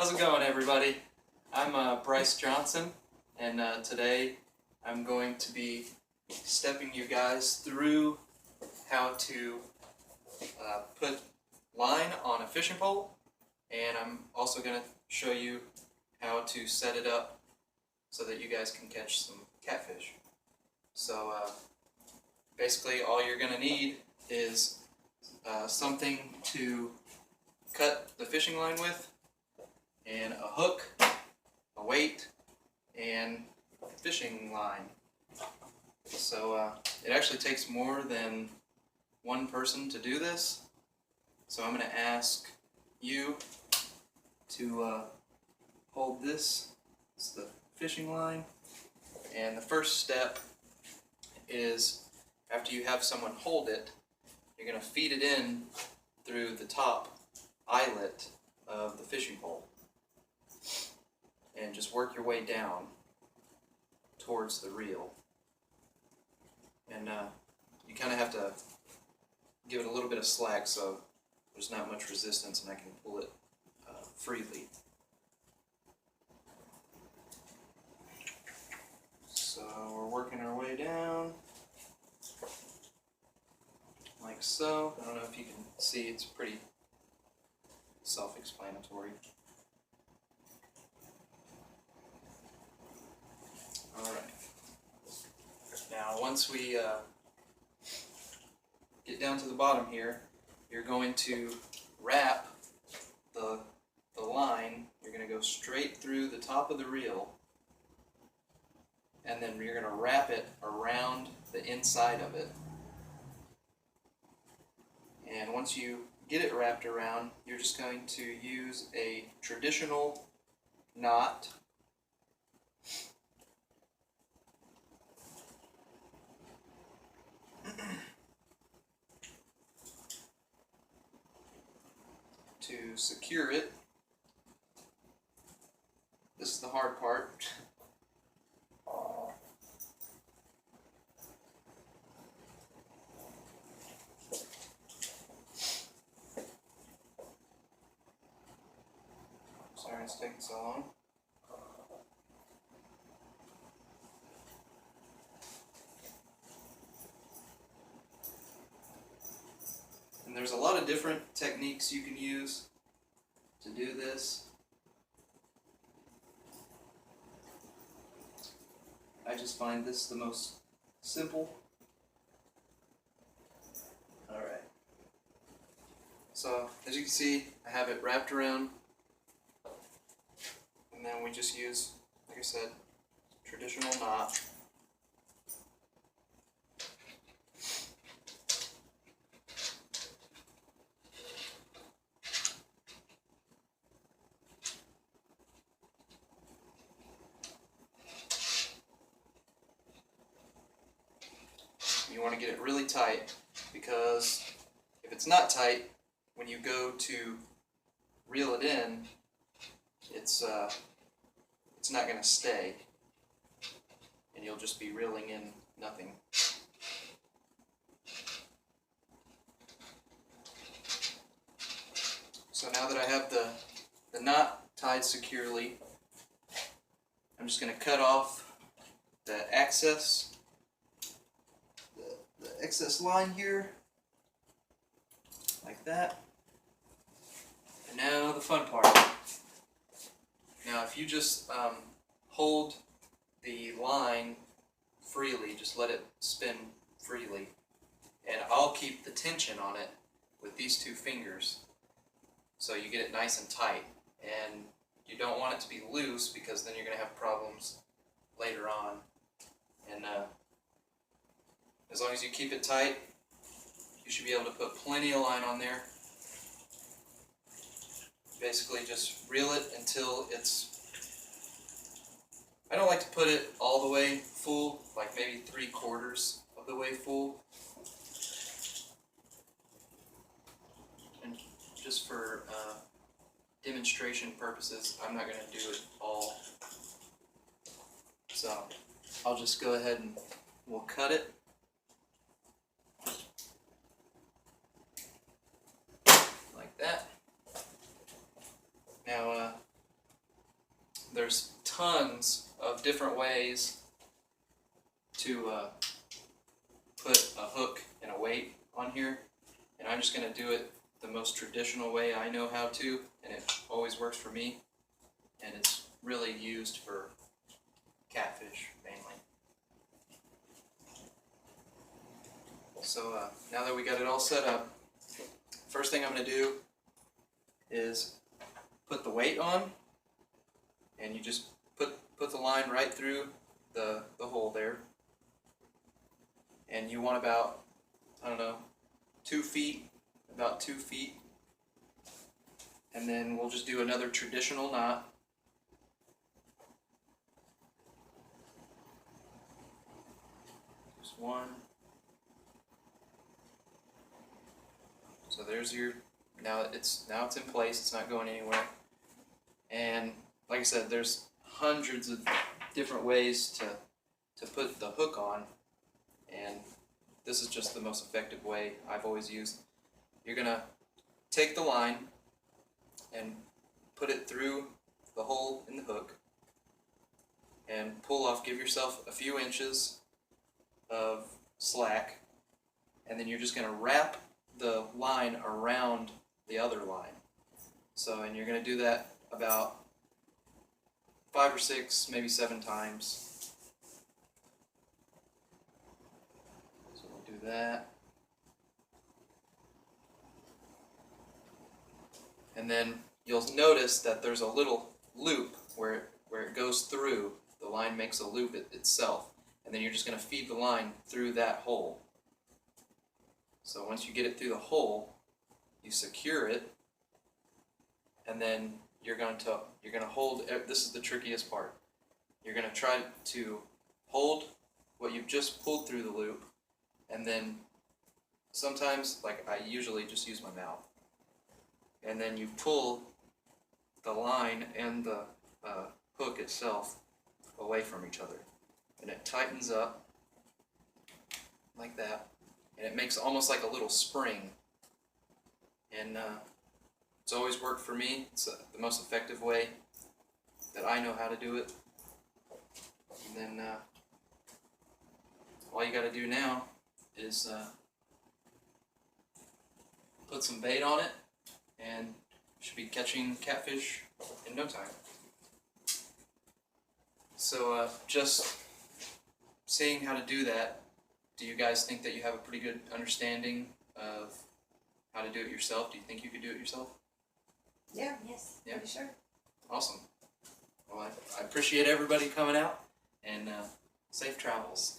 How's it going, everybody? I'm Bryce Johnson, and today I'm going to be stepping you guys through how to put line on a fishing pole, and I'm also going to show you how to set it up so that you guys can catch some catfish. So basically all you're going to need is something to cut the fishing line with, and a hook, a weight, and a fishing line. So it actually takes more than one person to do this. So I'm going to ask you to hold this. It's the fishing line. And the first step is, after you have someone hold it, you're going to feed it in through the top eyelet of the fishing pole. And just work your way down towards the reel. And you kind of have to give it a little bit of slack so there's not much resistance and I can pull it freely. So we're working our way down like so. I don't know if you can see, it's pretty self-explanatory. Alright. Now once we get down to the bottom here, you're going to wrap the line. You're going to go straight through the top of the reel, and then you're going to wrap it around the inside of it. And once you get it wrapped around, you're just going to use a traditional knot to secure it. This is the hard part. Sorry it's taking so long. And there's a lot of different techniques you can use to do this. I just find this the most simple. Alright. So, as you can see, I have it wrapped around. And then we just use, like I said, traditional knot. You want to get it really tight, because if it's not tight, when you go to reel it in, it's not going to stay, and you'll just be reeling in nothing. So now that I have the knot tied securely, I'm just going to cut off the excess line here, like that. And now the fun part. Now if you just hold the line freely, just let it spin freely, and I'll keep the tension on it with these two fingers so you get it nice and tight. And you don't want it to be loose, because then you're going to have problems later on. And as long as you keep it tight, you should be able to put plenty of line on there. Basically just reel it until it's, I don't like to put it all the way full, like maybe 3/4 of the way full. And just for demonstration purposes, I'm not going to do it all. So I'll just go ahead and we'll cut it. Like that. Now there's tons of different ways to put a hook and a weight on here, and I'm just going to do it the most traditional way I know how to, and it always works for me, and it's really used for catfish mainly. So now that we got it all set up, first thing I'm going to do is put the weight on, and you just put the line right through the hole there, and you want about, I don't know, 2 feet, about 2 feet, and then we'll just do another traditional knot. Just one. So there's your, now it's in place, it's not going anywhere. And like I said, there's hundreds of different ways to put the hook on, and this is just the most effective way I've always used. You're gonna take the line and put it through the hole in the hook and pull off, give yourself a few inches of slack, and then you're just gonna wrap the line around the other line. So, and you're going to do that about 5 or 6, maybe 7 times. So we'll do that. And then you'll notice that there's a little loop where it goes through. The line makes a loop itself. And then you're just going to feed the line through that hole. So once you get it through the hole, you secure it, and then you're going to hold. This is the trickiest part. You're going to try to hold what you've just pulled through the loop, and then sometimes, like I usually just use my mouth, and then you pull the line and the hook itself away from each other, and it tightens up like that. And it makes almost like a little spring, and it's always worked for me. It's the most effective way that I know how to do it. And then all you got to do now is put some bait on it, and you should be catching catfish in no time. So just seeing how to do that, do you guys think that you have a pretty good understanding of how to do it yourself? Do you think you could do it yourself? Yeah, yes, yeah. pretty sure. Awesome. Well, I appreciate everybody coming out, and safe travels.